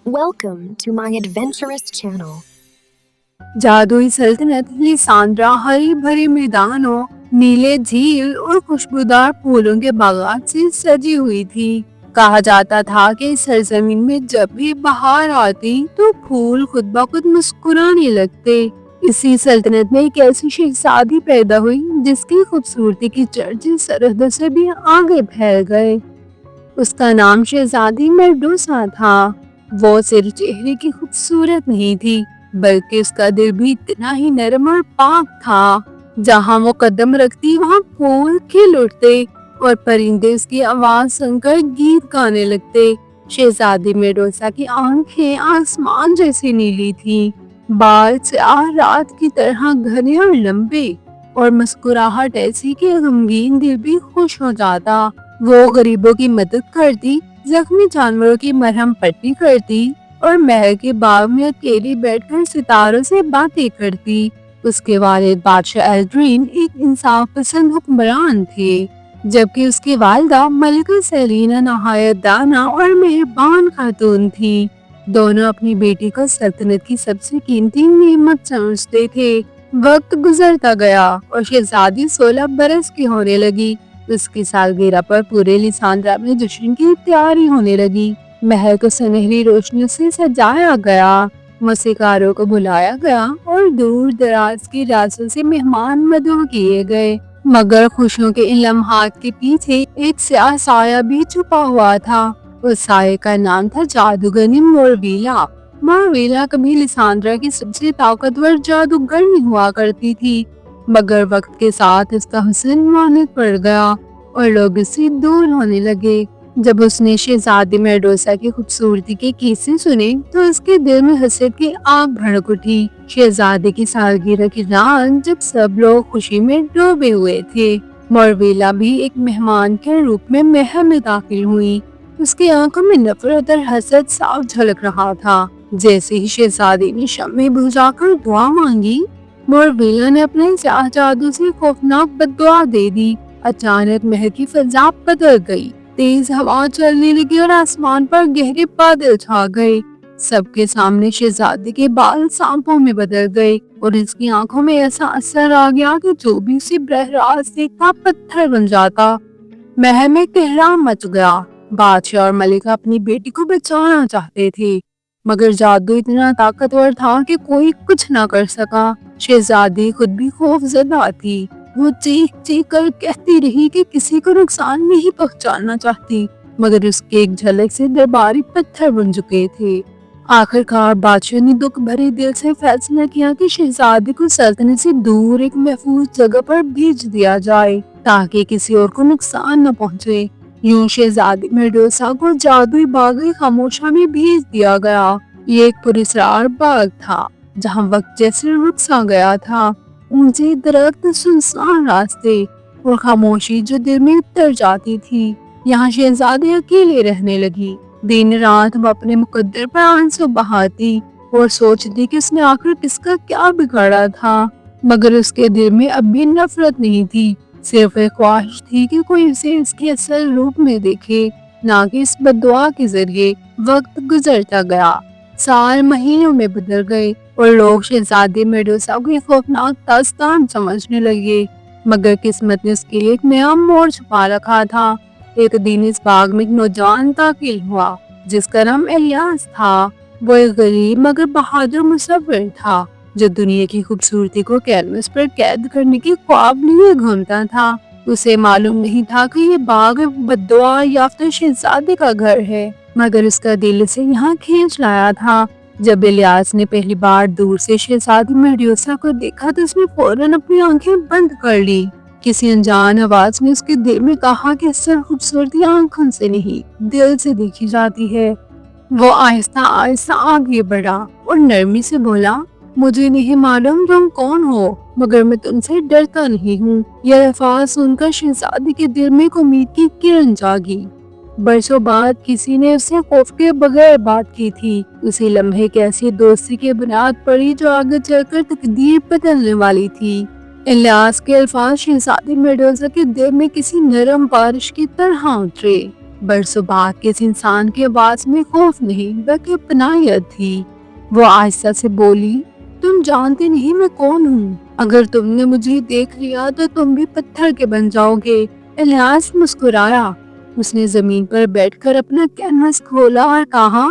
Welcome to my adventurous channel. जादुई सल्तनत लिसांड्रा हरी भरी मैदानों, नीले झील और खुशबूदार फूलों के बागात से सजी हुई थी। कहा जाता था कि इस सरजमीन में जब भी बहार आती तो फूल खुद ब खुद मुस्कुराने लगते। इसी सल्तनत में एक ऐसी शहजादी पैदा हुई जिसकी खूबसूरती की चर्चे सरहदों से भी आगे फैल गए। उसका नाम शहजादी मेडूसा था। वो सिर्फ चेहरे की खूबसूरत नहीं थी, बल्कि उसका दिल भी इतना ही नरम और पाक था। जहाँ वो कदम रखती वहाँ फूल खिल उठते और परिंदे उसकी आवाज सुनकर गीत गाने लगते। शहजादी मेडूसा की आंखें आसमान जैसी नीली थी, बाल स्याह रात की तरह घने और लंबे, और मुस्कुराहट ऐसी कि गमगीन दिल भी खुश हो जाता। वो गरीबों की मदद करती, जख्मी जानवरों की मरहम पट्टी करती और महल के बाग में अकेली बैठकर सितारों से बातें करती। उसके वालिद बादशाह एल्ड्रीन एक इंसाफ पसंद हुक्मरान थे, जबकि उसकी वालिदा मलिका सेलिना नहायत दाना और मेहरबान खातून थी। दोनों अपनी बेटी को सल्तनत की सबसे कीमती नेमत समझते थे। वक्त गुजरता गया और शहजादी 16 बरस की होने लगी। उसकी सालगिरह पर पूरे लिसांड्रा में जश्न की तैयारी होने लगी। महल को सुनहरी रोशनियों से सजाया गया, मौसीकारों को बुलाया गया और दूर दराज के रास्तों से मेहमान मदऊ किए गए। मगर खुशियों के इन लम्हात के पीछे एक स्याह साया भी छुपा हुआ था। उस साये का नाम था जादूगरनी मोरवीला। मोरवीला कभी लिसांड्रा की सबसे ताकतवर जादूगरनी हुआ करती थी, मगर वक्त के साथ इसका हुस्न मानद पड़ गया और लोग इससे दूर होने लगे। जब उसने शहजादी मेडूसा की खूबसूरती के किस्से सुने तो उसके दिल में हसरत की आग भड़क उठी। शहजादी की सालगिरह की रात जब सब लोग खुशी में डूबे हुए थे, मोरवीला भी एक मेहमान के रूप में महल में दाखिल हुई। उसकी आंखों में नफरत और हसद साफ झलक रहा था। जैसे ही शहजादी ने शम्मे बुझाकर दुआ मांगी, मोरवीला ने अपने स्याह जादू से खौफनाक बद्दुआ दे दी। अचानक महल की फजा बदल गई, तेज हवा चलने लगी और आसमान पर गहरे बादल छा गए। सबके सामने शहजादी के बाल सांपों में बदल गए और इसकी आंखों में ऐसा असर आ गया कि जो भी उसे बहराज देखता पत्थर बन जाता। महल में कोहराम मच गया। बादशाह और मलिका अपनी बेटी को बचाना चाहते थे, मगर जादू इतना ताकतवर था कि कोई कुछ ना कर सका। शहजादी खुद भी खौफजदा थी। वो चीख चीख कर कहती रही कि किसी को नुकसान नहीं पहुंचाना चाहती, मगर उसके एक झलक से दरबारी पत्थर बन चुके थे। आखिरकार बादशाह ने दुख भरे दिल से फैसला किया कि शहजादी को सल्तनत से दूर एक महफूज जगह पर भेज दिया जाए, ताकि किसी और को नुकसान न पहुंचे। यूं शहजादी मेडूसा को जादुई बाग खामोशा में भेज दिया गया। ये एक पुरस्कार बाग था, जहाँ वक्त जैसे रुक सा गया था। ऊंचे दरख्त, सुनसान रास्ते और खामोशी जो दिल में उतर जाती थी। यहाँ शहजादी अकेले रहने लगी। दिन रात वो अपने मुकद्दर पर आंसू बहाती और सोचती कि उसने आखिर किसका क्या बिगाड़ा था। मगर उसके दिल में अब भी नफरत नहीं थी, सिर्फ एक ख्वाहिश थी कि कोई उसे इसके असल रूप में देखे, ना कि इस बद्दुआ के जरिए। वक्त गुजरता गया, साल महीनों में बदल गए और लोग शहजादी मेडूसा को खौफनाक दास्तान समझने लगे। मगर किस्मत ने उसके लिए एक नया मोड़ छुपा रखा था। एक दिन इस बाग में एक नौजवान दाखिल हुआ जिसका नाम इलियास था। वो एक गरीब मगर बहादुर मुसव्विर था, जो दुनिया की खूबसूरती को कैनवस पर कैद करने की ख्वाब लिए घूमता था। उसे मालूम नहीं था कि ये बाग बद्दुआ याफ्ता शहजादे का घर है, मगर उसका दिल उसे यहाँ खींच लाया था। जब इलियास ने पहली बार दूर से शहजादी मेडूसा को देखा तो उसने फौरन अपनी आंखें बंद कर ली। किसी अनजान आवाज ने उसके दिल में कहा कि असल खूबसूरती आंखों से नहीं, दिल से देखी जाती है। वो आहिस्ता आहिस्ता आगे बढ़ा और नरमी से बोला, मुझे नहीं मालूम तुम कौन हो, मगर मैं तुमसे डरता नहीं हूँ। यह अल्फाज सुनकर शहजादी के दिल में एक उम्मीद की किरण जागी। बरसों बाद किसी ने उससे खौफ के बगैर बात की थी। उसी लम्हे की ऐसी दोस्ती की बुनियाद पड़ी जो आगे चलकर तकदीर बदलने वाली थी। इलियास के अल्फाज शहजादी मेडूसा के दिल में किसी नरम बारिश की तरह उतरे। برسوں بعد کس انسان کے آواز میں خوف نہیں بلکہ اپنائیت تھی۔ وہ آہستہ سے بولی، تم جانتے نہیں میں کون ہوں، اگر تم نے مجھے دیکھ لیا تو تم بھی پتھر کے بن جاؤ گے۔ الیاس مسکرایا۔ اس نے زمین پر بیٹھ کر اپنا کینوس کھولا اور کہا،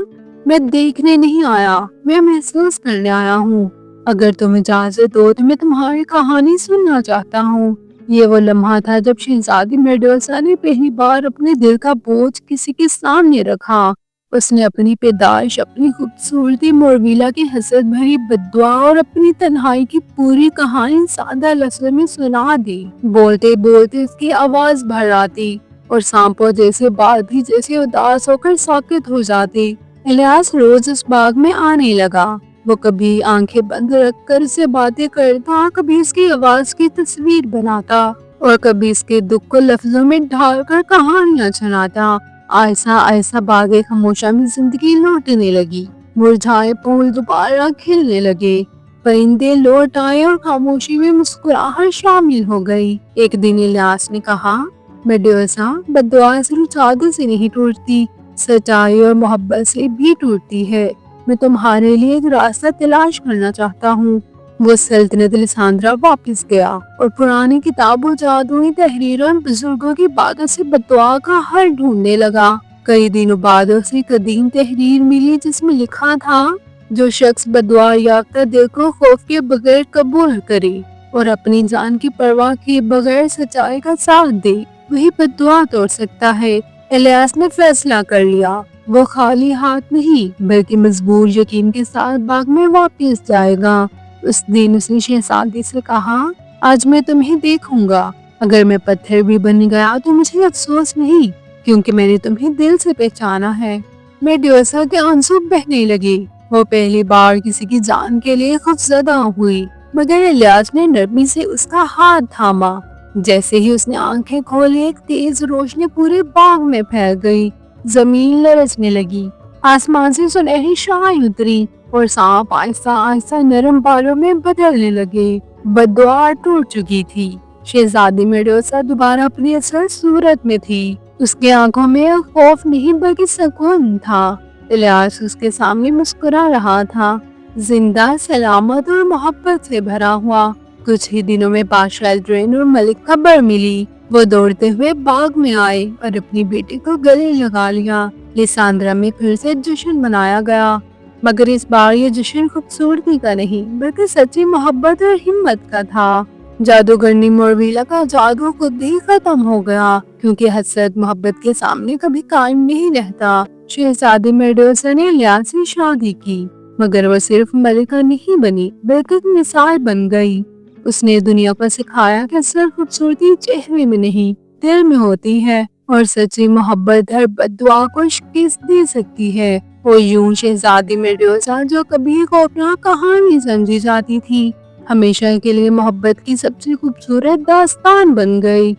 میں دیکھنے نہیں آیا، میں محسوس کرنے آیا ہوں۔ اگر تم اجازت دو تو میں تمہاری کہانی سننا چاہتا ہوں۔ یہ وہ لمحہ تھا جب شہزادی میڈوسا نے پہلی بار اپنے دل کا بوجھ کسی کے سامنے رکھا۔ اس نے اپنی پیدائش، اپنی خوبصورتی، مورویلا کی حسد بھری بددعا اور اپنی تنہائی کی پوری کہانی سادہ لفظوں میں سنا دی۔ بولتے بولتے اس کی آواز بھر آتی اور سانپوں جیسے بال بھی جیسے اداس ہو کر ساکت ہو جاتے۔ الیاس روز اس باغ میں آنے لگا۔ وہ کبھی آنکھیں بند رکھ کر اسے باتیں کرتا، کبھی اس کی آواز کی تصویر بناتا اور کبھی اس کے دکھ کو لفظوں میں ڈھال کر کہانیاں سناتا۔ آہستہ آہستہ باغ خاموشہ میں زندگی لوٹنے لگی۔ مرجھائے پھول دوبارہ کھلنے لگے، پرندے لوٹ آئے اور خاموشی میں مسکراہٹ شامل ہو گئی۔ ایک دن الیاس نے کہا، میڈوسا، بددعا صرف جادو سے نہیں ٹوٹتی، سچائی اور محبت سے بھی ٹوٹتی ہے۔ میں تمہارے لیے ایک راستہ تلاش کرنا چاہتا ہوں۔ وہ سلطنت لیسانڈرا واپس گیا اور پرانی کتابوں، جادوئی تحریروں اور بزرگوں کی باتوں سے بددعا کا حل ڈھونڈنے لگا۔ کئی دنوں بعد اسے قدیم تحریر ملی جس میں لکھا تھا، جو شخص بددعا یافتہ دل کو خوف کے بغیر قبول کرے اور اپنی جان کی پرواہ کیے بغیر سچائی کا ساتھ دے، وہی بددعا توڑ سکتا ہے۔ الیاس نے فیصلہ کر لیا، وہ خالی ہاتھ نہیں بلکہ مضبوط یقین کے ساتھ باغ میں واپس جائے گا۔ اس دن اس نے شہزادی سے کہا، آج میں تمہیں دیکھوں گا، اگر میں پتھر بھی بن گیا تو مجھے افسوس نہیں، کیونکہ میں نے تمہیں دل سے پہچانا ہے۔ میڈوسا کے آنسو بہنے لگے۔ وہ پہلی بار کسی کی جان کے لیے خوفزدہ ہوئی، مگر الیاس نے نرمی سے اس کا ہاتھ تھاما۔ جیسے ہی اس نے آنکھیں کھولی، ایک تیز روشنی پورے باغ میں پھیل گئی۔ زمین لرزنے لگی، آسمان سے سنہری شعاعیں اتری اور سانپ آہستہ آہستہ نرم بالوں میں بدلنے لگے۔ بددعا ٹوٹ چکی تھی۔ شہزادی میڈوسا دوبارہ اپنی اصل صورت میں تھی۔ اس کی آنکھوں میں خوف نہیں بلکہ سکون تھا۔ الیاس اس کے سامنے مسکرا رہا تھا، زندہ، سلامت اور محبت سے بھرا ہوا۔ کچھ ہی دنوں میں بادشاہ ایلڈرین اور ملک خبر ملی۔ وہ دوڑتے ہوئے باغ میں آئے اور اپنی بیٹی کو گلے لگا لیا۔ لیسانڈرا میں پھر سے جشن منایا گیا، مگر اس بار یہ جشن خوبصورتی کا نہیں بلکہ سچی محبت اور ہمت کا تھا۔ جادوگرنی مورویلا کا جادو خود ہی ختم ہو گیا، کیونکہ حسد محبت کے سامنے کبھی قائم نہیں رہتا۔ شہزادی میڈوسا نے الیاس سے شادی کی، مگر وہ صرف ملکہ نہیں بنی بلکہ ایک مثال بن گئی۔ اس نے دنیا کو سکھایا کہ اصل خوبصورتی چہرے میں نہیں دل میں ہوتی ہے، اور سچی محبت ہر بددعا کو شکست دے سکتی ہے۔ وہ یوں شہزادی میڈوسا، جو کبھی خوفناک کہانی سمجھی جاتی تھی، ہمیشہ کے لیے محبت کی سب سے خوبصورت داستان بن گئی۔